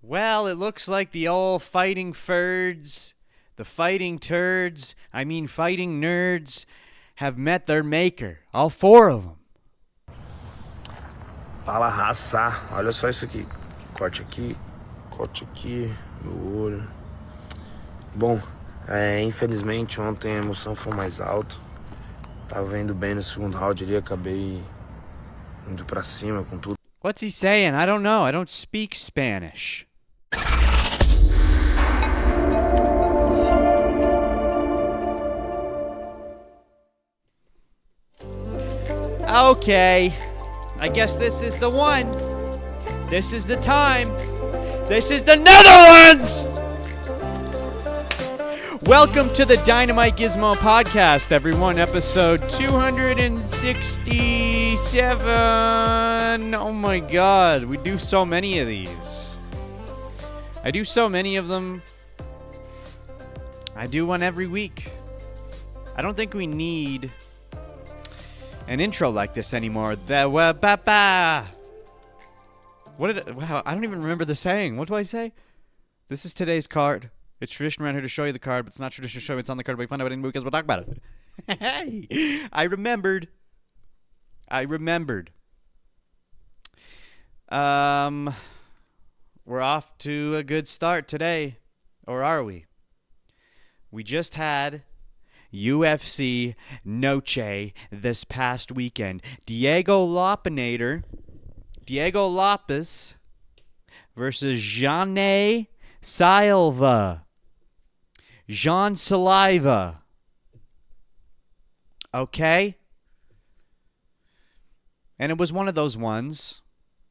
Well, it looks like the old fighting nerds, fighting nerds, have met their maker. All four of them. Fala, raça. Olha só isso aqui. Corte aqui, meu olho. Bom, infelizmente ontem a emoção foi mais alta. Tava indo bem no segundo round ali, acabei indo pra cima com tudo. What's he saying? I don't know. I don't speak Spanish. Okay, I guess this is the one. This is the time. This is the Netherlands! Welcome to the DynamiteGizmo Podcast, everyone. Episode 267. Oh my god, we do so many of these. I do so many of them. I do one every week. I don't think we need an intro like this anymore. Wow, I don't even remember the saying. What do I say? This is today's card. It's tradition around here to show you the card, but it's not tradition to show you it's on the card, but we find out what because we'll talk about it. Hey, I remembered. We're off to a good start today. Or are we? We just had UFC Noche this past weekend. Diego Lopes versus Jean Silva. Jean Silva. Okay? And it was one of those ones.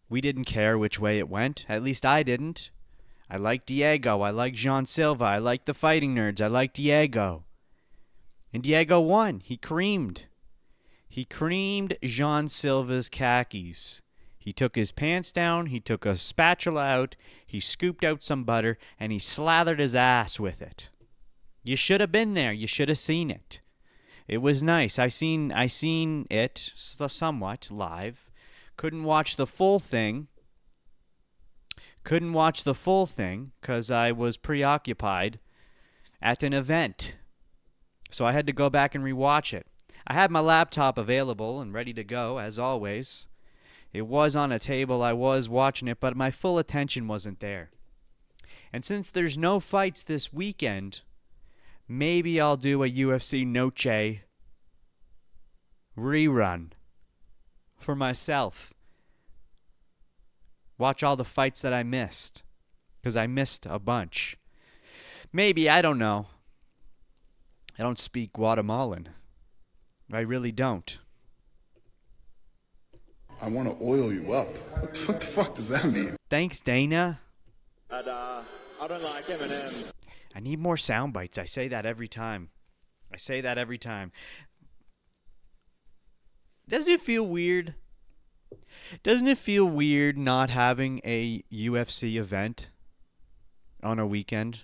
We didn't care which way it went. At least I didn't. I like Diego. I like Jean Silva. I like the fighting nerds. I like Diego. And Diego won. He creamed Jean Silva's khakis. He took his pants down, he took a spatula out, he scooped out some butter, and he slathered his ass with it. You should have been there. You should have seen it. It was nice. I seen it somewhat live. Couldn't watch the full thing because I was preoccupied at an event. So I had to go back and rewatch it. I had my laptop available and ready to go, as always. It was on a table, I was watching it, but my full attention wasn't there. And since there's no fights this weekend, maybe I'll do a UFC Noche rerun for myself. Watch all the fights that I missed, because I missed a bunch. Maybe, I don't know. I don't speak Guatemalan. I really don't. I want to oil you up. What the fuck does that mean? Thanks, Dana. And I don't like Eminem. I need more sound bites. I say that every time. Doesn't it feel weird? Doesn't it feel weird not having a UFC event on a weekend?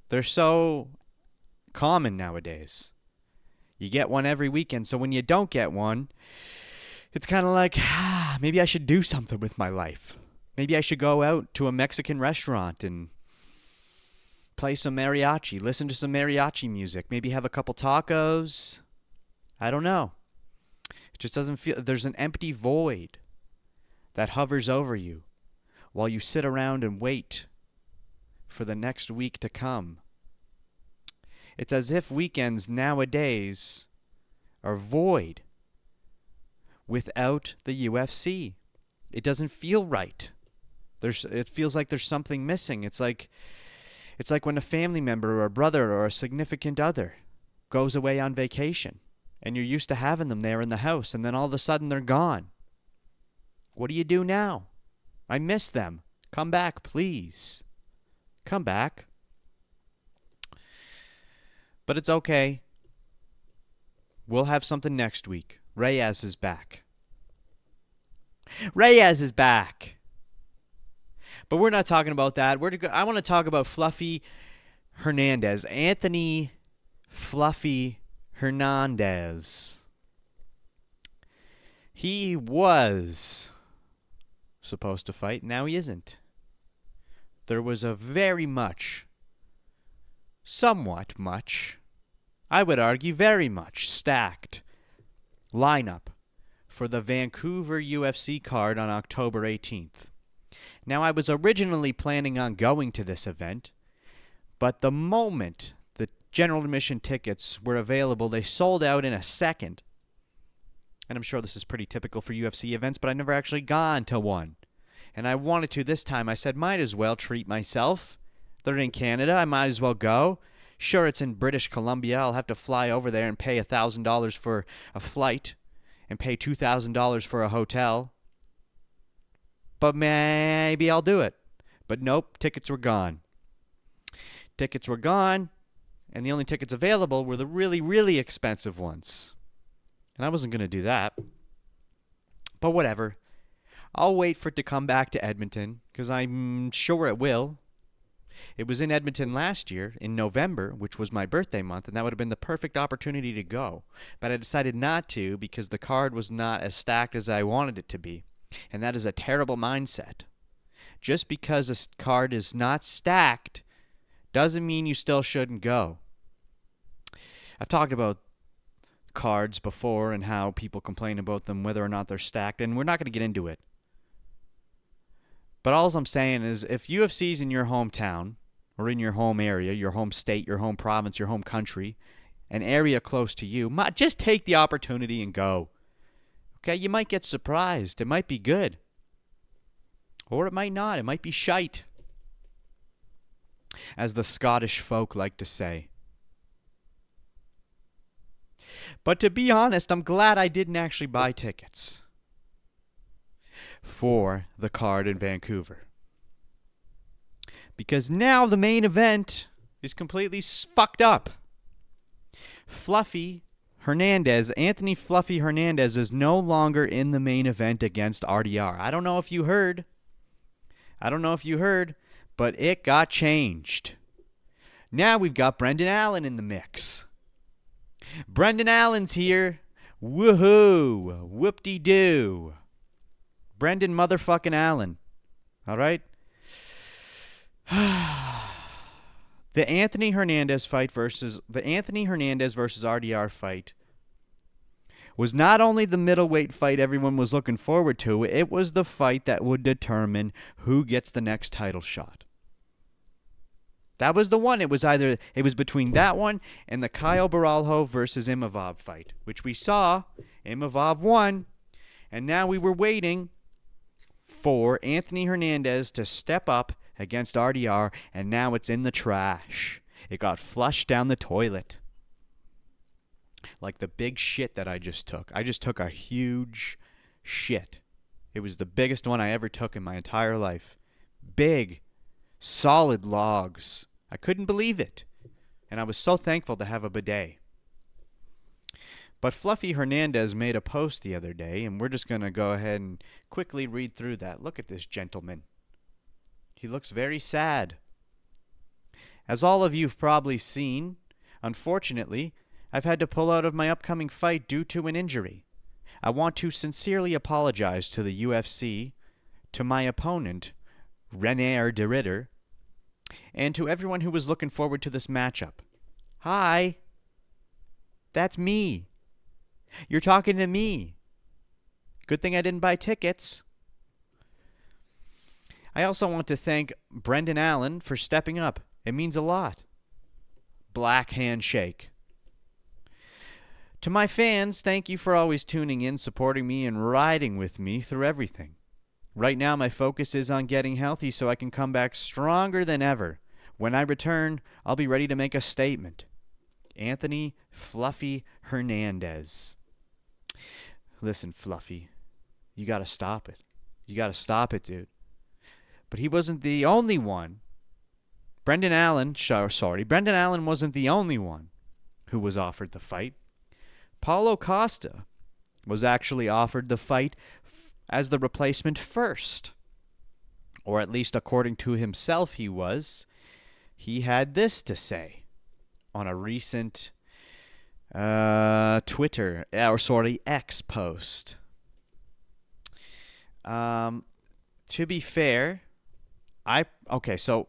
They're so common nowadays. You get one every weekend, so when you don't get one, it's kind of like, maybe I should do something with my life. Maybe I should go out to a Mexican restaurant and play some mariachi, listen to some mariachi music, maybe have a couple tacos. I don't know. It just doesn't feel, there's an empty void that hovers over you while you sit around and wait for the next week to come. It's as if weekends nowadays are void without the UFC. It doesn't feel right. It feels like there's something missing. It's like when a family member or a brother or a significant other goes away on vacation and you're used to having them there in the house, and then all of a sudden they're gone. What do you do now? I miss them. Come back, please. Come back. But it's okay. We'll have something next week. Reyes is back. But we're not talking about that. I want to talk about Fluffy Hernandez. Anthony Fluffy Hernandez. He was supposed to fight. Now he isn't. there was a somewhat much, I would argue very much, stacked lineup for the Vancouver UFC card on October 18th. Now, I was originally planning on going to this event, but the moment the general admission tickets were available, they sold out in a second. And I'm sure this is pretty typical for UFC events, but I've never actually gone to one. And I wanted to this time. I said, might as well treat myself. They're in Canada. I might as well go. Sure, it's in British Columbia. I'll have to fly over there and pay $1,000 for a flight and pay $2,000 for a hotel. But maybe I'll do it. But nope, tickets were gone. Tickets were gone, and the only tickets available were the really, really expensive ones. And I wasn't going to do that. But whatever. I'll wait for it to come back to Edmonton, because I'm sure it will. It was in Edmonton last year, in November, which was my birthday month, and that would have been the perfect opportunity to go. But I decided not to, because the card was not as stacked as I wanted it to be. And that is a terrible mindset. Just because a card is not stacked doesn't mean you still shouldn't go. I've talked about cards before and how people complain about them, whether or not they're stacked, and we're not going to get into it. But all I'm saying is, if UFC's in your hometown, or in your home area, your home state, your home province, your home country, an area close to you, just take the opportunity and go. Okay, you might get surprised. It might be good. Or it might not. It might be shite, as the Scottish folk like to say. But to be honest, I'm glad I didn't actually buy tickets for the card in Vancouver. Because now the main event is completely fucked up. Anthony Fluffy Hernandez is no longer in the main event against RDR. I don't know if you heard, but it got changed. Now we've got Brendan Allen in the mix. Brendan Allen's here. Woohoo. Whoop-de-doo. Brendan motherfucking Allen. All right? The Anthony Hernandez versus RDR fight was not only the middleweight fight everyone was looking forward to, it was the fight that would determine who gets the next title shot. That was the one. It was between that one and the Kyle Baralho versus Imavov fight, which we saw. Imavov won, and now we were waiting for Anthony Hernandez to step up against RDR, and now it's in the trash. It got flushed down the toilet. Like the big shit that I just took. I just took a huge shit. It was the biggest one I ever took in my entire life. Big, solid logs. I couldn't believe it. And I was so thankful to have a bidet. But Fluffy Hernandez made a post the other day, and we're just going to go ahead and quickly read through that. Look at this gentleman. He looks very sad. As all of you've probably seen, unfortunately, I've had to pull out of my upcoming fight due to an injury. I want to sincerely apologize to the UFC, to my opponent, René de Ridder, and to everyone who was looking forward to this matchup. Hi. That's me. You're talking to me. Good thing I didn't buy tickets. I also want to thank Brendan Allen for stepping up. It means a lot. Black handshake. To my fans, thank you for always tuning in, supporting me, and riding with me through everything. Right now, my focus is on getting healthy so I can come back stronger than ever. When I return, I'll be ready to make a statement. Anthony Fluffy Hernandez. Listen, Fluffy, you got to stop it. You got to stop it, dude. But he wasn't the only one. Brendan Allen wasn't the only one who was offered the fight. Paulo Costa was actually offered the fight as the replacement first. Or at least according to himself he was. He had this to say on a recent X post. To be fair, So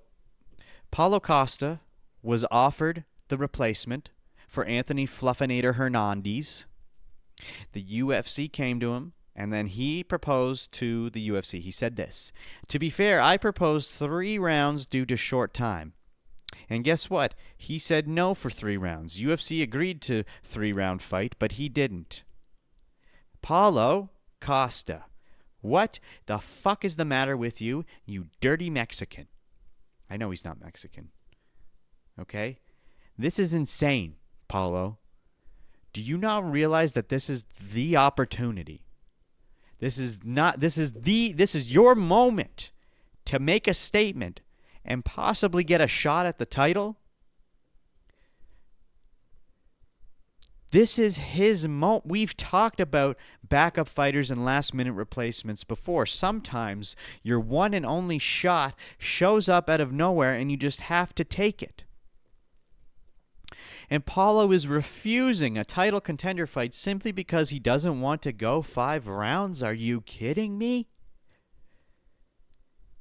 Paulo Costa was offered the replacement for Anthony Fluffinator Hernandez. The UFC came to him, and then he proposed to the UFC. He said this: "To be fair, I proposed 3 rounds due to short time." And guess what? He said no for 3 rounds. UFC agreed to 3-round fight, but he didn't. Paulo Costa, what the fuck is the matter with you, you dirty Mexican? I know he's not Mexican. Okay? This is insane, Paulo. Do you not realize that this is the opportunity? This is your moment to make a statement and possibly get a shot at the title? This is his moment. We've talked about backup fighters and last-minute replacements before. Sometimes your one and only shot shows up out of nowhere and you just have to take it. And Paulo is refusing a title contender fight simply because he doesn't want to go 5 rounds? Are you kidding me?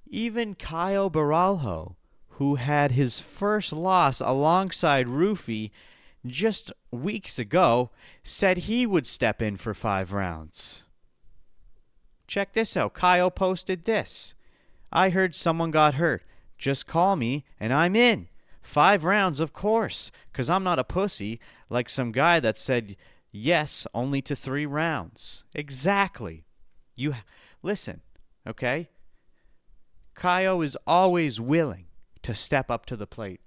Even Caio Baralho, who had his first loss alongside Rufy just weeks ago, said he would step in for 5 rounds. Check this out. Caio posted this: "I heard someone got hurt. Just call me and I'm in. 5 rounds, of course, because I'm not a pussy like some guy that said yes only to 3 rounds. Exactly. Listen, okay? Caio is always willing to step up to the plate,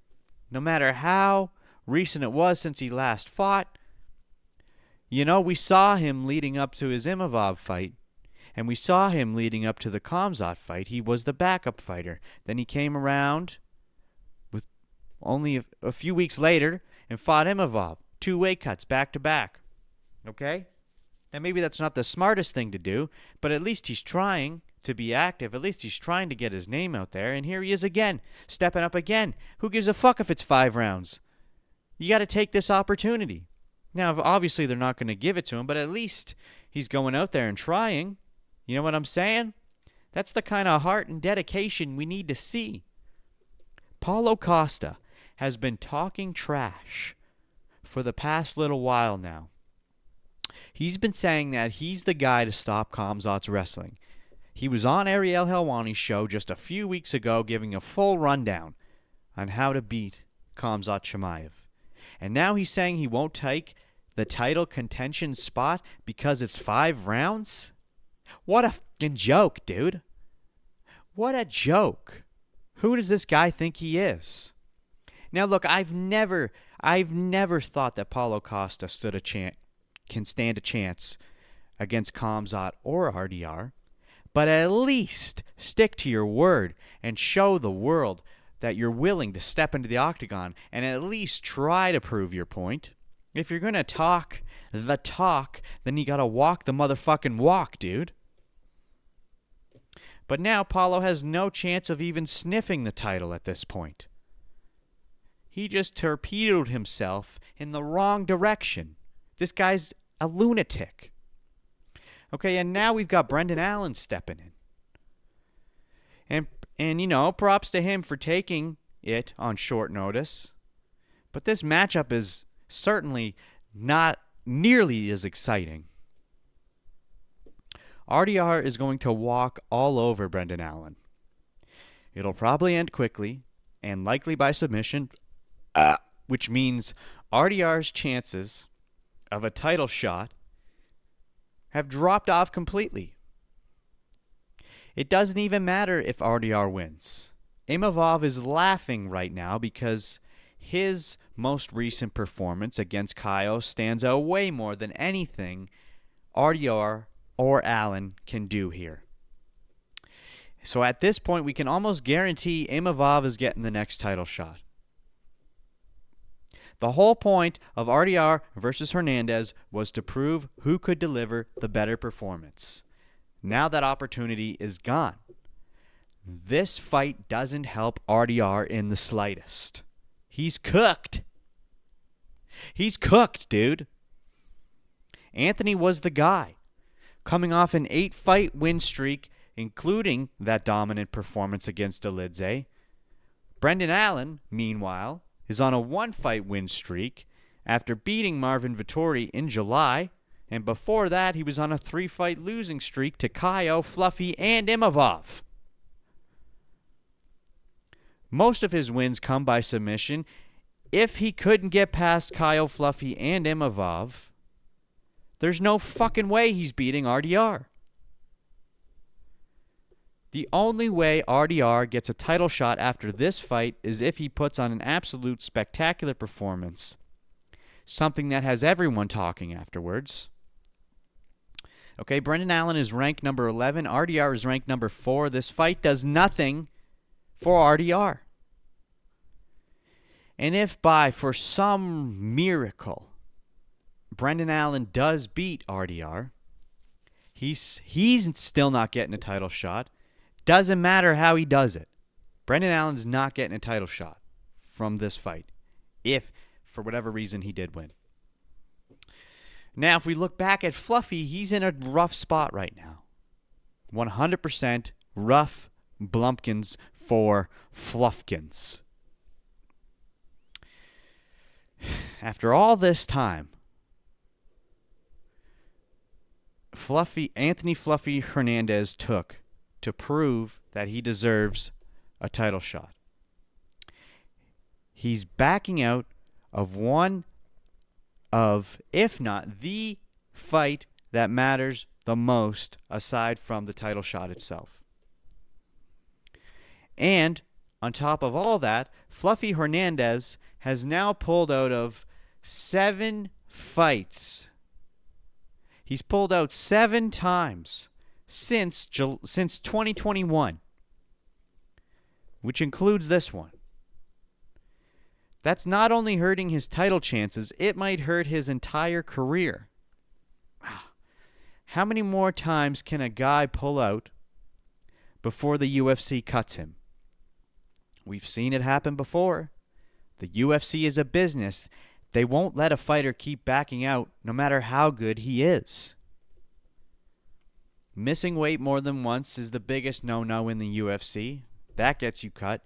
no matter how recent it was since he last fought. You know, we saw him leading up to his Imavov fight, and we saw him leading up to the Khamzat fight. He was the backup fighter. Then he came around with only a few weeks later and fought Imavov. 2 weight cuts back-to-back. Okay? Now, maybe that's not the smartest thing to do, but at least he's trying to be active. At least he's trying to get his name out there, and here he is again, stepping up again. Who gives a fuck if it's 5 rounds? You got to take this opportunity. Now, obviously, they're not going to give it to him, but at least he's going out there and trying. You know what I'm saying? That's the kind of heart and dedication we need to see. Paulo Costa has been talking trash for the past little while now. He's been saying that he's the guy to stop Khamzat's wrestling. He was on Ariel Helwani's show just a few weeks ago giving a full rundown on how to beat Khamzat Chimaev. And now he's saying he won't take the title contention spot because it's 5 rounds? What a fucking joke, dude. What a joke. Who does this guy think he is? Now, look, I've never thought that Paulo Costa can stand a chance against Khamzat or RDR, but at least stick to your word and show the world that you're willing to step into the octagon and at least try to prove your point. If you're going to talk the talk, then you got to walk the motherfucking walk, dude. But now Paulo has no chance of even sniffing the title at this point. He just torpedoed himself in the wrong direction. This guy's a lunatic. Okay, and now we've got Brendan Allen stepping in. And you know, props to him for taking it on short notice. But this matchup is certainly not nearly as exciting. RDR is going to walk all over Brendan Allen. It'll probably end quickly and likely by submission, which means RDR's chances of a title shot have dropped off completely. It doesn't even matter if RDR wins. Imavov is laughing right now because his most recent performance against Caio stands out way more than anything RDR or Allen can do here. So at this point, we can almost guarantee Imavov is getting the next title shot. The whole point of RDR versus Hernandez was to prove who could deliver the better performance. Now that opportunity is gone. This fight doesn't help RDR in the slightest. He's cooked. He's cooked, dude. Anthony was the guy. Coming off an 8-fight win streak, including that dominant performance against Elidze. Brendan Allen, meanwhile, is on a one-fight win streak after beating Marvin Vettori in July, and before that he was on a 3-fight losing streak to Kaio, Fluffy, and Imavov. Most of his wins come by submission. If he couldn't get past Kaio, Fluffy, and Imavov, there's no fucking way he's beating RDR. The only way RDR gets a title shot after this fight is if he puts on an absolute spectacular performance, something that has everyone talking afterwards. Okay, Brendan Allen is ranked number 11. RDR is ranked number 4. This fight does nothing for RDR. And if for some miracle, Brendan Allen does beat RDR, he's still not getting a title shot. Doesn't matter how he does it. Brendan Allen's not getting a title shot from this fight, if, for whatever reason, he did win. Now, if we look back at Fluffy, he's in a rough spot right now. 100% rough Blumpkins for Fluffkins. After all this time, Anthony Fluffy Hernandez took to prove that he deserves a title shot. He's backing out of one of, if not the fight that matters the most aside from the title shot itself. And on top of all that, Fluffy Hernandez has now pulled out of 7 fights. He's pulled out 7 times since 2021, which includes this one. That's not only hurting his title chances, it might hurt his entire career. How many more times can a guy pull out before the UFC cuts him? We've seen it happen before. The UFC is a business. They won't let a fighter keep backing out no matter how good he is. Missing weight more than once is the biggest no-no in the UFC. That gets you cut.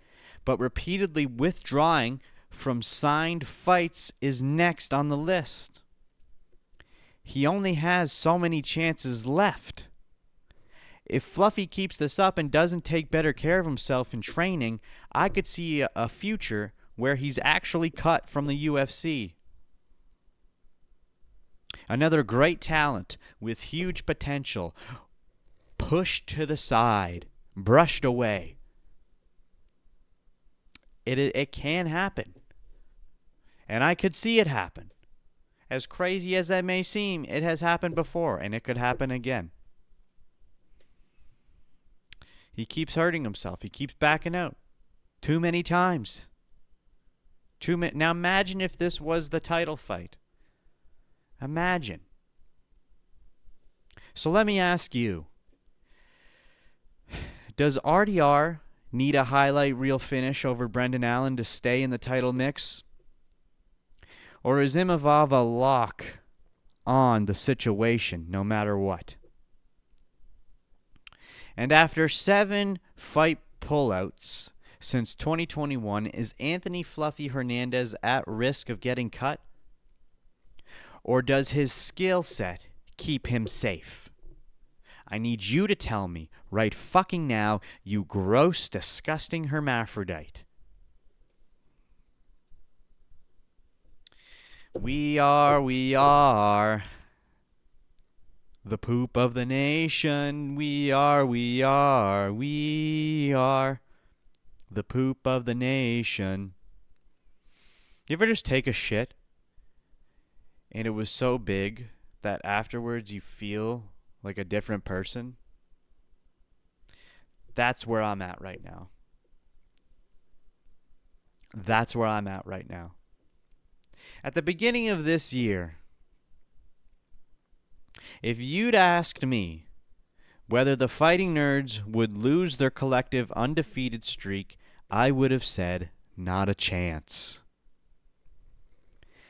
But repeatedly withdrawing from signed fights is next on the list. He only has so many chances left. If Fluffy keeps this up and doesn't take better care of himself in training, I could see a future where he's actually cut from the UFC. Another great talent with huge potential, pushed to the side, brushed away. It can happen. And I could see it happen. As crazy as that may seem, it has happened before, and it could happen again. He keeps hurting himself. He keeps backing out. Too many times. Now imagine if this was the title fight. Imagine. So let me ask you. Does RDR need a highlight reel finish over Brendan Allen to stay in the title mix? Or is Imavov a lock on the situation no matter what? And after 7 fight pullouts since 2021, is Anthony Fluffy Hernandez at risk of getting cut? Or does his skill set keep him safe? I need you to tell me right fucking now, you gross, disgusting hermaphrodite. We are the poop of the nation. We are the poop of the nation. You ever just take a shit and it was so big that afterwards you feel like a different person? That's where I'm at right now. That's where I'm at right now. At the beginning of this year, if you'd asked me whether the Fighting Nerds would lose their collective undefeated streak, I would have said, not a chance.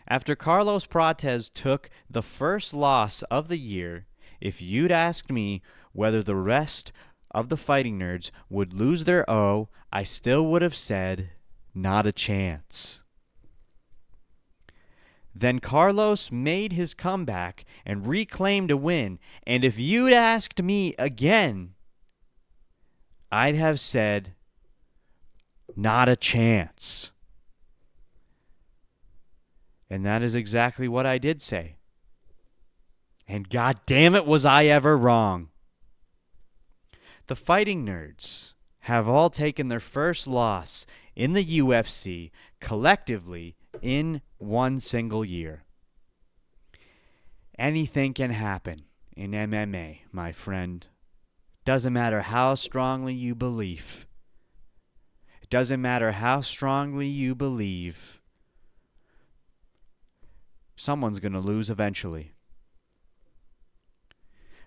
After Carlos Prates took the first loss of the year, if you'd asked me whether the rest of the Fighting Nerds would lose their O, I still would have said, not a chance. Then Carlos made his comeback and reclaimed a win, and if you'd asked me again, I'd have said, not a chance. And that is exactly what I did say. And god damn it, was I ever wrong. The Fighting Nerds have all taken their first loss in the UFC collectively in one single year. Anything can happen in MMA, my friend. Doesn't matter how strongly you believe. It doesn't matter how strongly you believe. Someone's going to lose eventually.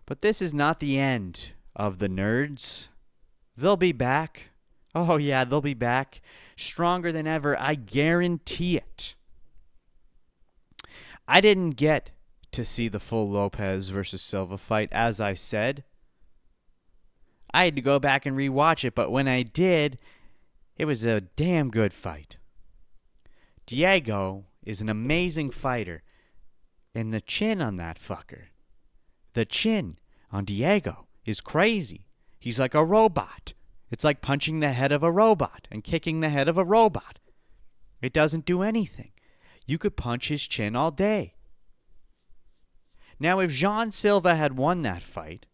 But this is not the end of the Nerds. They'll be back. Oh yeah, they'll be back. Stronger than ever. I guarantee it. I didn't get to see the full Lopes versus Silva fight, as I said. I had to go back and rewatch it, but when I did, it was a damn good fight. Diego is an amazing fighter. And the chin on that fucker, the chin on Diego is crazy. He's like a robot. It's like punching the head of a robot and kicking the head of a robot. It doesn't do anything. You could punch his chin all day. Now, if Jean Silva had won that fight,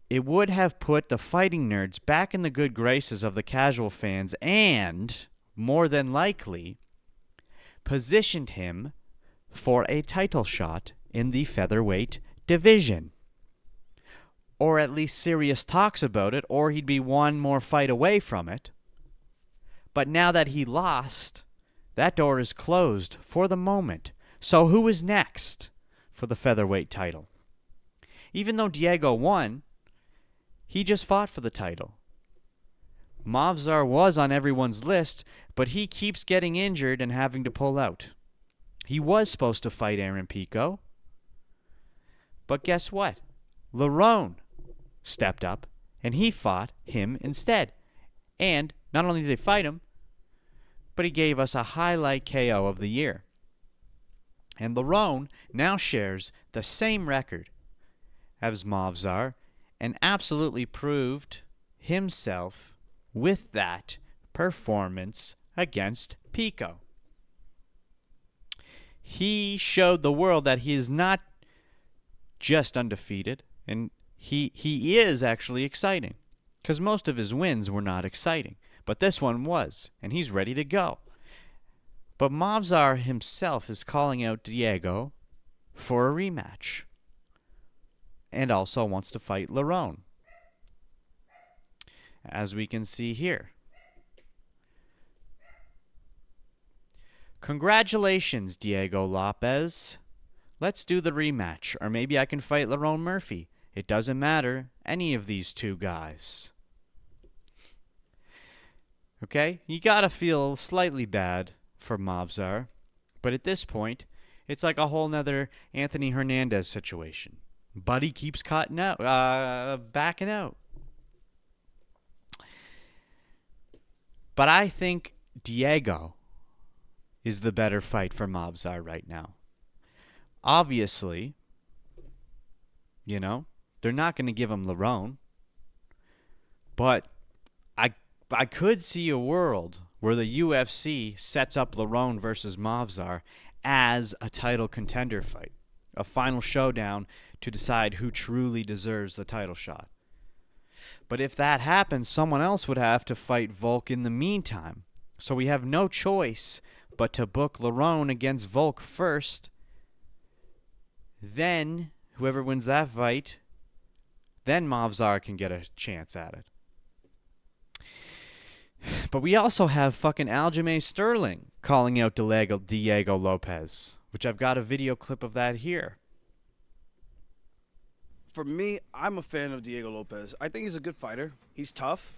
it would have put the Fighting Nerds back in the good graces of the casual fans and, more than likely, positioned him for a title shot in the featherweight division. Or at least serious talks about it, or he'd be one more fight away from it. But now that he lost, that door is closed for the moment. So who is next for the featherweight title? Even though Diego won, he just fought for the title. Movsar was on everyone's list, but he keeps getting injured and having to pull out. He was supposed to fight Aaron Pico. But guess what? Lerone stepped up, and he fought him instead. And not only did he fight him, but he gave us a highlight KO of the year. And Lerone now shares the same record as Movsar and absolutely proved himself with that performance against Pico. He showed the world that he is not just undefeated, and he is actually exciting, because most of his wins were not exciting, but this one was, and he's ready to go. But Movsar himself is calling out Diego for a rematch, and also wants to fight Lerone, as we can see here. Congratulations, Diego Lopes. Let's do the rematch, or maybe I can fight Lerone Murphy. It doesn't matter, any of these two guys. Okay? You gotta feel slightly bad for Movsar, but at this point, it's like a whole nother Anthony Hernandez situation. Buddy keeps backing out. But I think Diego is the better fight for Movsar right now. Obviously, you know, they're not going to give him Lerone. But I could see a world where the UFC sets up Lerone versus Movsar as a title contender fight. A final showdown to decide who truly deserves the title shot. But if that happens, someone else would have to fight Volk in the meantime. So we have no choice but to book Lerone against Volk first. Then, whoever wins that fight, then Movsar can get a chance at it. But we also have fucking Aljamain Sterling calling out Diego Lopes, which I've got a video clip of that here. For me, I'm a fan of Diego Lopes. I think he's a good fighter. He's tough.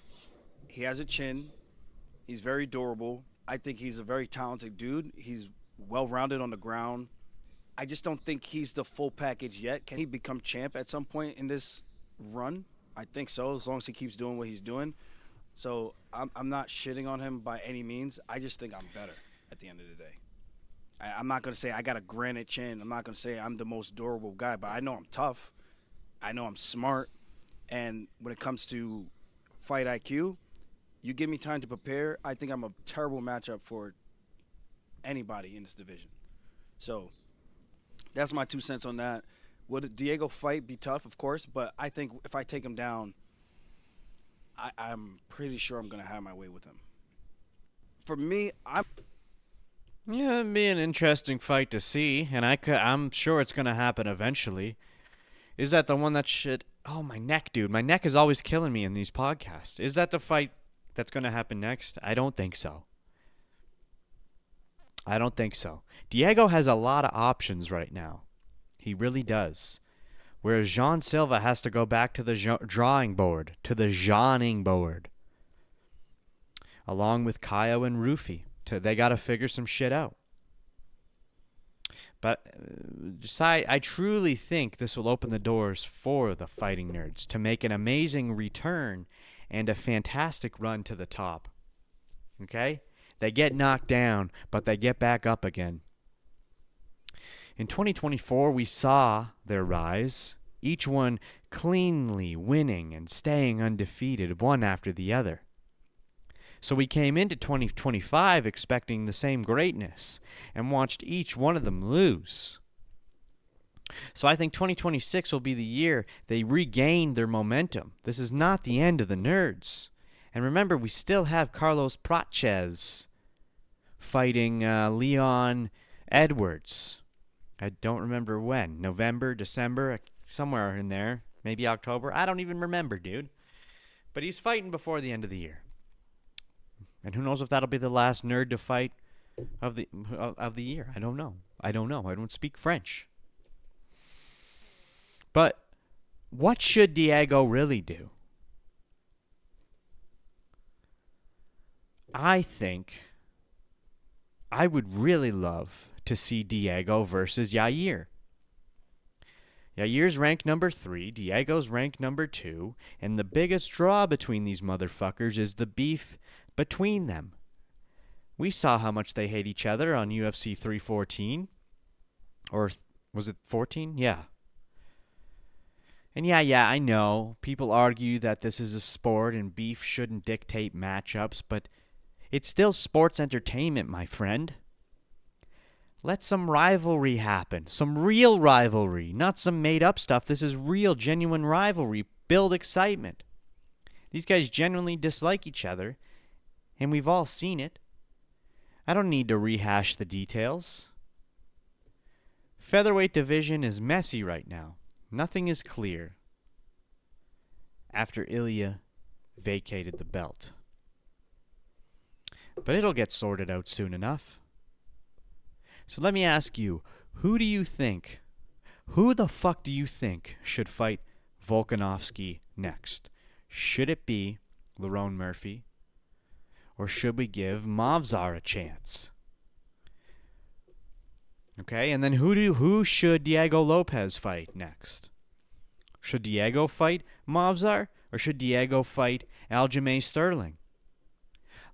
He has a chin. He's very durable. I think he's a very talented dude. He's well-rounded on the ground. I just don't think he's the full package yet. Can he become champ at some point in this run? I think so, as long as he keeps doing what he's doing. So I'm not shitting on him by any means. I just think I'm better at the end of the day. I'm not going to say I got a granite chin. I'm not going to say I'm the most durable guy, but I know I'm tough. I know I'm smart. And when it comes to fight IQ, you give me time to prepare, I think I'm a terrible matchup for anybody in this division. So that's my 2 cents on that. Would Diego fight be tough? Of course, but I think if I take him down, I'm pretty sure I'm going to have my way with him. For me, Yeah, it'd be an interesting fight to see, and I'm sure it's going to happen eventually. Is that the one that should... Oh, my neck, dude. My neck is always killing me in these podcasts. Is that the fight that's going to happen next? I don't think so. I don't think so. Diego has a lot of options right now. He really does. Whereas Jean Silva has to go back to the drawing board, to the Jeaning board. Along with Kaio and Rufi. They got to figure some shit out. But I truly think this will open the doors for the fighting nerds to make an amazing return and a fantastic run to the top. Okay? They get knocked down, but they get back up again. In 2024, we saw their rise, each one cleanly winning and staying undefeated, one after the other. So we came into 2025 expecting the same greatness and watched each one of them lose. So I think 2026 will be the year they regain their momentum. This is not the end of the nerds. And remember, we still have Carlos Prates fighting Leon Edwards. I don't remember when. November, December, somewhere in there. Maybe October. I don't even remember, dude. But he's fighting before the end of the year. And who knows if that'll be the last nerd to fight of the year. I don't know. I don't speak French. But what should Diego really do? I think I would really love to see Diego versus Yair. Yair's ranked number 3, Diego's ranked number 2, and the biggest draw between these motherfuckers is the beef between them. We saw how much they hate each other on UFC 314. Or was it 14? Yeah. And yeah, I know. People argue that this is a sport and beef shouldn't dictate matchups, but it's still sports entertainment, my friend. Let some rivalry happen. Some real rivalry. Not some made-up stuff. This is real, genuine rivalry. Build excitement. These guys genuinely dislike each other, and we've all seen it. I don't need to rehash the details. Featherweight division is messy right now. Nothing is clear after Ilya vacated the belt. But it'll get sorted out soon enough. So let me ask you, who the fuck do you think should fight Volkanovski next? Should it be Lerone Murphy? Or should we give Movsar a chance? Okay, and then who should Diego Lopes fight next? Should Diego fight Movsar? Or should Diego fight Aljamain Sterling?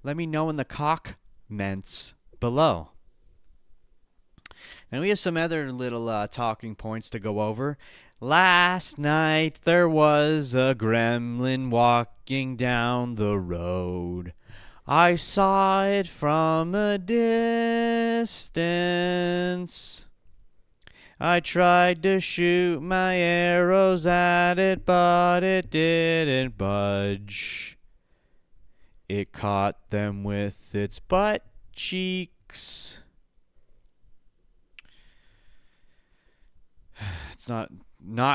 Let me know in the comments below. And we have some other little talking points to go over. Last night there was a gremlin walking down the road. I saw it from a distance. I tried to shoot my arrows at it, but it didn't budge. It caught them with its butt cheeks. It's not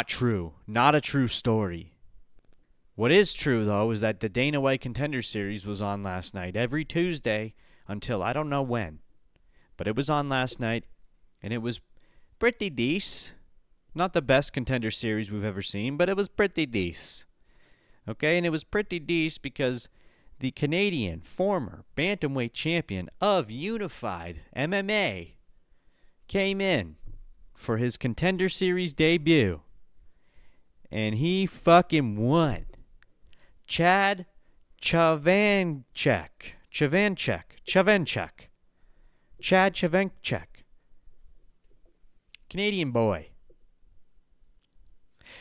true. Not a true story. What is true, though, is that the Dana White Contender Series was on last night. Every Tuesday until I don't know when. But it was on last night, and it was pretty decent. Not the best Contender Series we've ever seen, but it was pretty decent. Okay, and it was pretty decent because the Canadian former bantamweight champion of Unified MMA came in for his Contender Series debut. And he fucking won. Chad Chovancek. Chad Chovancek. Canadian boy.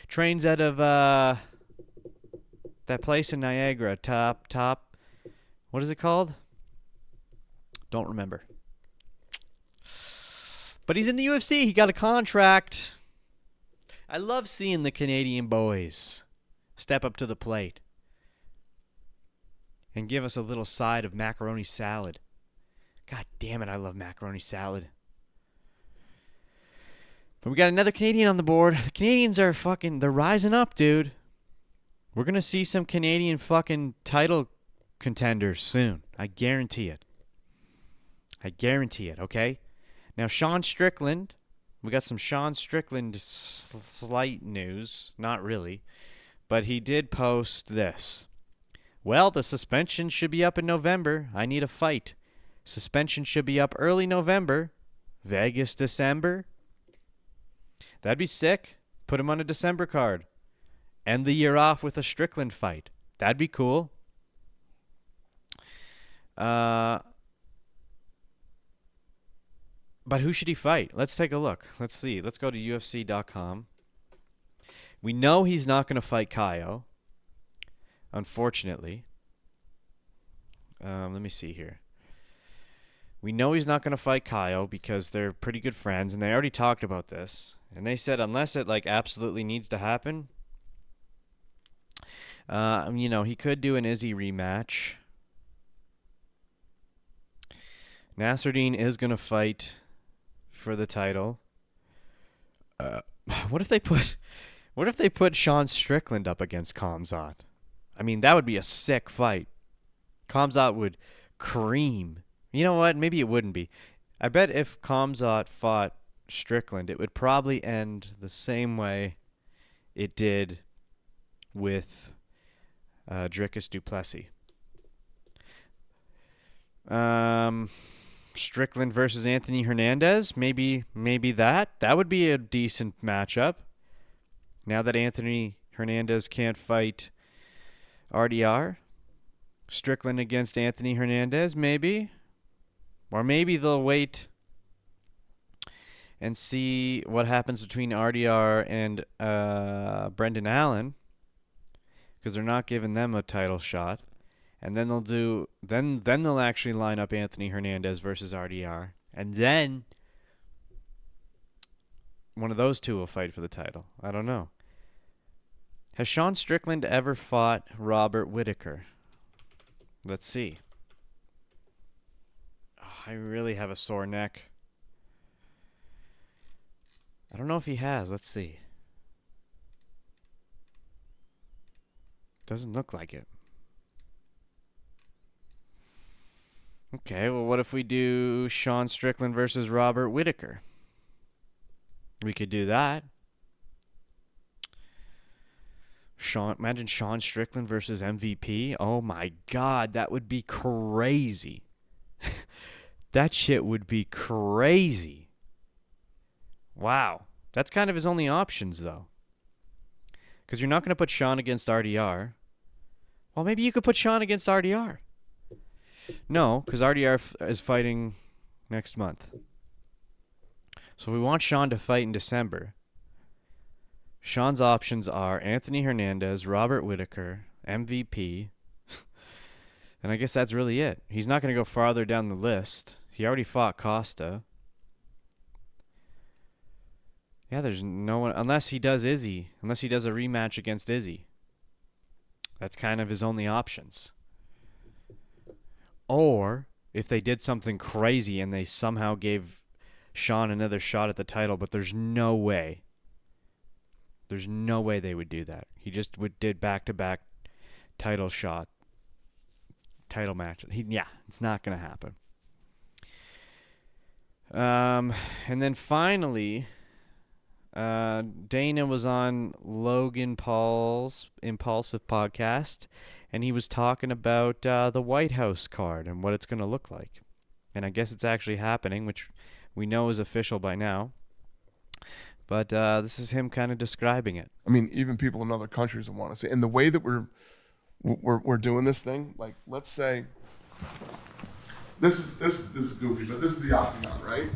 Trains out of that place in Niagara. Top. What is it called? Don't remember. But he's in the UFC. He got a contract. I love seeing the Canadian boys step up to the plate and give us a little side of macaroni salad. God damn it, I love macaroni salad. But we got another Canadian on the board. The Canadians are they're rising up, dude. We're going to see some Canadian fucking title contenders soon. I guarantee it. Okay? Now, Sean Strickland. We got some Sean Strickland slight news. Not really. But he did post this. Well, the suspension should be up in November. I need a fight. Suspension should be up early November. Vegas, December. That'd be sick. Put him on a December card. End the year off with a Strickland fight. That'd be cool. But who should he fight? Let's take a look. Let's see. Let's go to UFC.com. We know he's not going to fight Caio. Unfortunately. Let me see here. We know he's not going to fight Caio because they're pretty good friends, and they already talked about this. And they said unless it absolutely needs to happen, he could do an Izzy rematch. Nasruddin is going to fight for the title. What if they put Sean Strickland up against Khamzat? I mean, that would be a sick fight. Khamzat would cream. You know what? Maybe it wouldn't be. I bet if Khamzat fought Strickland, it would probably end the same way it did with Dricus du Plessis. Strickland versus Anthony Hernandez. Maybe that would be a decent matchup. Now that Anthony Hernandez can't fight RDR, Strickland against Anthony Hernandez, maybe. Or maybe they'll wait and see what happens between RDR and Brendan Allen, because they're not giving them a title shot. And then they'll actually line up Anthony Hernandez versus RDR. And then one of those two will fight for the title. I don't know. Has Sean Strickland ever fought Robert Whittaker? Let's see. Oh, I really have a sore neck. I don't know if he has. Let's see. Doesn't look like it. Okay, well, what if we do Sean Strickland versus Robert Whittaker? We could do that. Imagine Sean Strickland versus MVP. Oh my God, that would be crazy. That shit would be crazy. Wow. That's kind of his only options, though. Because you're not going to put Sean against RDR. Well, maybe you could put Sean against RDR. No, because RDR is fighting next month. So if we want Sean to fight in December, Sean's options are Anthony Hernandez, Robert Whittaker, MVP. And I guess that's really it. He's not going to go farther down the list. He already fought Costa. Yeah, there's no one, unless he does Izzy, unless he does a rematch against Izzy. That's kind of his only options. Or if they did something crazy and they somehow gave Sean another shot at the title, but there's no way. There's no way they would do that. He just did back-to-back title match. It's not going to happen. And then finally, Dana was on Logan Paul's Impulsive podcast, and he was talking about the White House card and what it's going to look like. And I guess it's actually happening, which we know is official by now. But this is him kind of describing it. I mean, even people in other countries will want to see. And the way that we're doing this thing. Like, let's say this is goofy, but this is the octagon, right?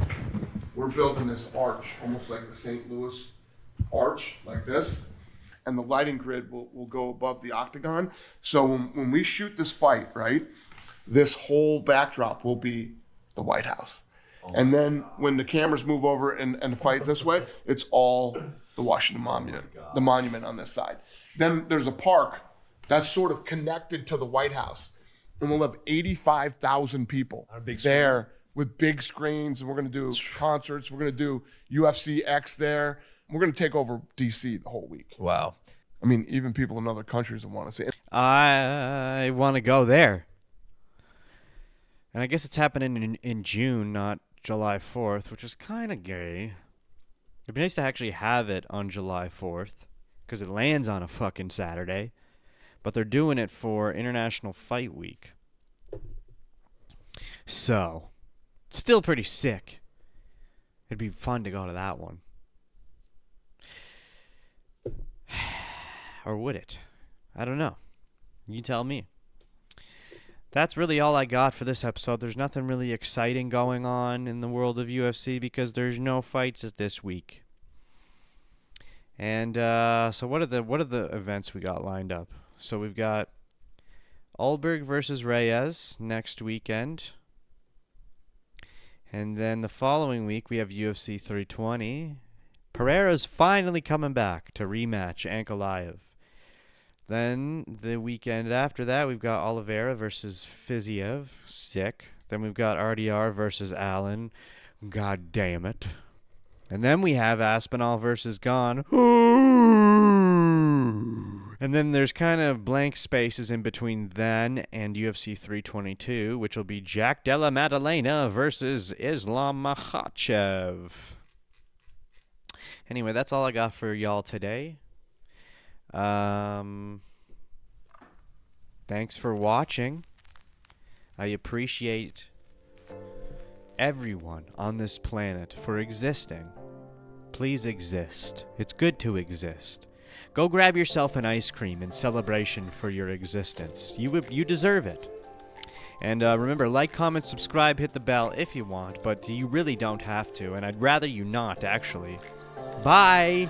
We're building this arch, almost like the St. Louis arch, like this, and the lighting grid will go above the octagon. So when we shoot this fight, right, this whole backdrop will be the White House. And then when the cameras move over and the fight's this way, it's all the Washington Monument, the monument on this side. Then there's a park that's sort of connected to the White House. And we'll have 85,000 people there with big screens. And we're going to do concerts. We're going to do UFC X there. We're going to take over D.C. the whole week. Wow. I mean, even people in other countries will want to see it. I want to go there. And I guess it's happening in June, not July 4th, which is kind of gay. It'd be nice to actually have it on July 4th because it lands on a fucking Saturday. But they're doing it for International Fight Week. So, still pretty sick. It'd be fun to go to that one. Or would it? I don't know. You tell me. That's really all I got for this episode. There's nothing really exciting going on in the world of UFC because there's no fights this week. And so what are the events we got lined up? So we've got Ulberg versus Reyes next weekend. And then the following week we have UFC 320. Pereira's finally coming back to rematch Ankalaev. Then the weekend after that, we've got Oliveira versus Fiziev. Sick. Then we've got RDR versus Allen. God damn it. And then we have Aspinall versus Gane. And then there's kind of blank spaces in between then and UFC 322, which will be Jack Della Maddalena versus Islam Makhachev. Anyway, that's all I got for y'all today. Thanks for watching. I appreciate everyone on this planet for existing. Please exist. It's good to exist. Go grab yourself an ice cream in celebration for your existence. You deserve it. And remember, like, comment, subscribe, hit the bell if you want, but you really don't have to, and I'd rather you not, actually. Bye!